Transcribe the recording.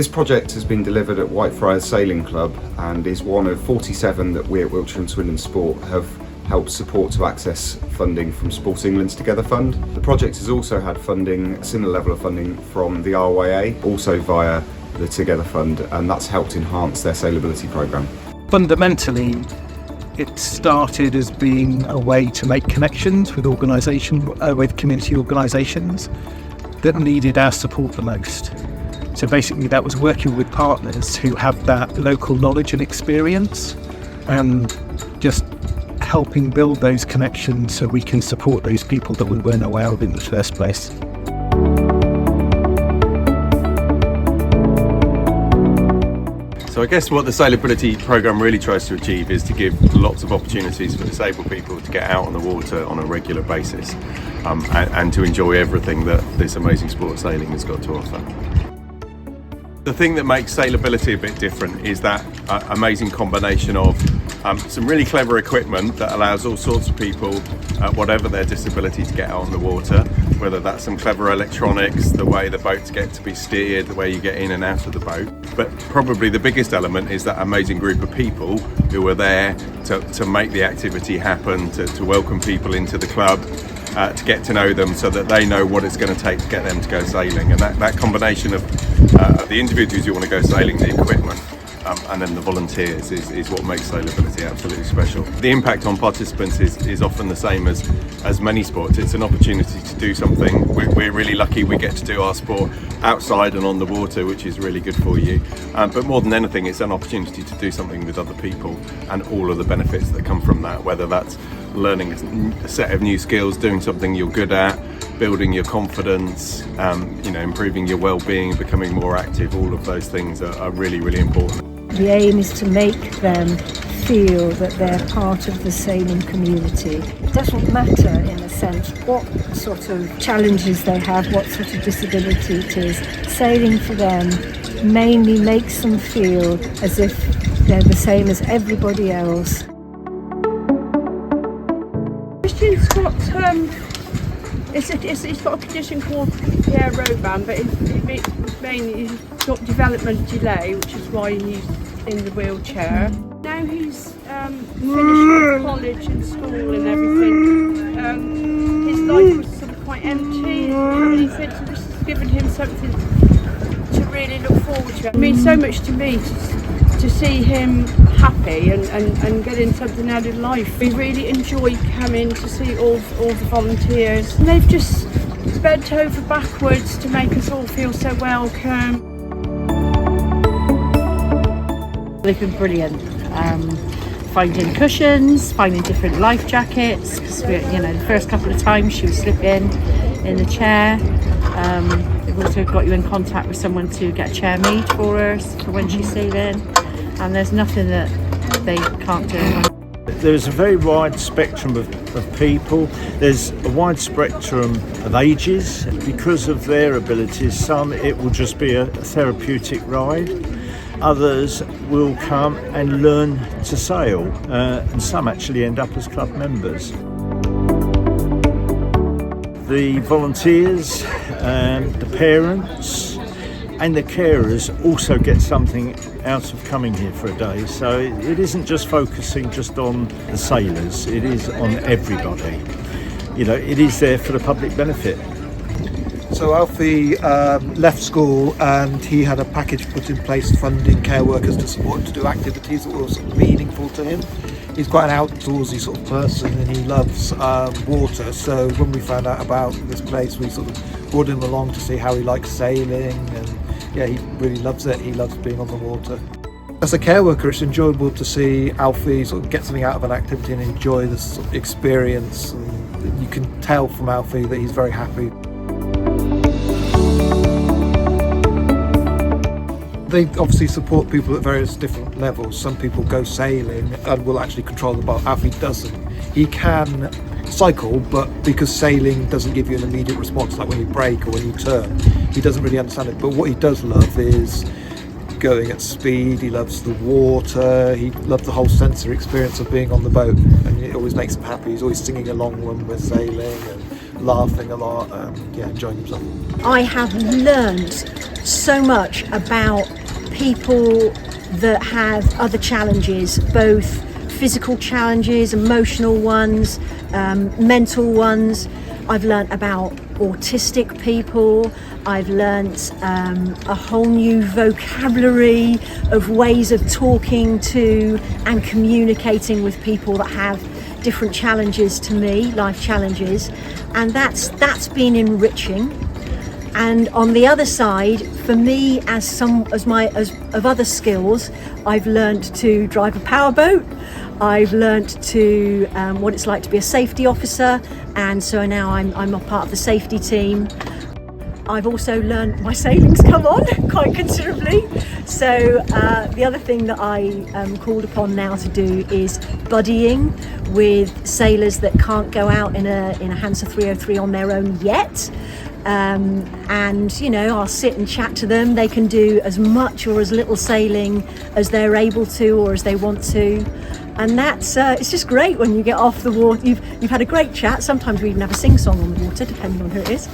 This project has been delivered at Whitefriars Sailing Club and is one of 47 that we at Wiltshire and Swindon Sport have helped support to access funding from Sport England's Together Fund. The project has also had funding, a similar level of funding from the RYA, also via the Together Fund, and that's helped enhance their Sailability programme. Fundamentally, it started as being a way to make connections with with community organisations that needed our support the most. So basically that was working with partners who have that local knowledge and experience and just helping build those connections so we can support those people that we weren't aware of in the first place. So I guess what the Sailability programme really tries to achieve is to give lots of opportunities for disabled people to get out on the water on a regular basis and to enjoy everything that this amazing sport of sailing has got to offer. The thing that makes Sailability a bit different is that amazing combination of some really clever equipment that allows all sorts of people, whatever their disability, to get out on the water, whether that's some clever electronics, the way the boats get to be steered, the way you get in and out of the boat. But probably the biggest element is that amazing group of people who are there to make the activity happen, to welcome people into the club, to get to know them so that they know what it's going to take to get them to go sailing. And that combination of the individuals who want to go sailing, the equipment, and then the volunteers is what makes Sailability absolutely special. The impact on participants is often the same as many sports. It's an opportunity to do something. We're really lucky we get to do our sport outside and on the water, which is really good for you. But more than anything, it's an opportunity to do something with other people and all of the benefits that come from that, whether that's learning a set of new skills, doing something you're good at, building your confidence, improving your well-being, becoming more active. All of those things are really, really important. The aim is to make them feel that they're part of the sailing community. It doesn't matter, in a sense, what sort of challenges they have, what sort of disability it is. Sailing for them mainly makes them feel as if they're the same as everybody else. Christian's got he's got a condition called Pierre Robin, but it's mainly he's got development delay, which is why he's in the wheelchair. Now he's finished college and school and everything. His life was sort of quite empty, and he said so this has given him something to really look forward to. It means so much to me to see him happy and getting something out of life. We really enjoy coming to see all the volunteers. And they've just bent over backwards to make us all feel so welcome. They've been brilliant. Finding cushions, finding different life jackets. The first couple of times she was slipping in the chair. They've also got you in contact with someone to get a chair made for her for when she's sailing. And there's nothing that they can't do. There's a very wide spectrum of people. There's a wide spectrum of ages. Because of their abilities, some it will just be a therapeutic ride. Others will come and learn to sail, and some actually end up as club members. The volunteers, the parents and the carers also get something out of coming here for a day. So it isn't just focusing just on the sailors, it is on everybody. It is there for the public benefit. So Alfie left school and he had a package put in place funding care workers to support him to do activities that were sort of meaningful to him. He's quite an outdoorsy sort of person and he loves water, so when we found out about this place we sort of brought him along to see how he likes sailing, and yeah, he really loves it. He loves being on the water. As a care worker, it's enjoyable to see Alfie sort of get something out of an activity and enjoy this sort of experience, and you can tell from Alfie that he's very happy. They obviously support people at various different levels. Some people go sailing and will actually control the boat. Alfie doesn't. He can cycle, but because sailing doesn't give you an immediate response, like when you brake or when you turn, he doesn't really understand it. But what he does love is going at speed. He loves the water. He loves the whole sensory experience of being on the boat, and it always makes him happy. He's always singing along when we're sailing and laughing a lot, enjoying himself. I have learned so much about people that have other challenges, both physical challenges, emotional ones, mental ones. I've learnt about autistic people. I've learnt a whole new vocabulary of ways of talking to and communicating with people that have different challenges to me, life challenges, and that's been enriching. And on the other side, for me, as of other skills, I've learnt to drive a powerboat. I've learnt to what it's like to be a safety officer, and so now I'm a part of the safety team. I've also learnt my sailing's come on quite considerably. So the other thing that I am called upon now to do is buddying with sailors that can't go out in a Hansa 303 on their own yet. And you know, I'll sit and chat to them. They can do as much or as little sailing as they're able to or as they want to, and that's it's just great when you get off the water. You've had a great chat. Sometimes we even have a sing-song on the water, depending on who it is.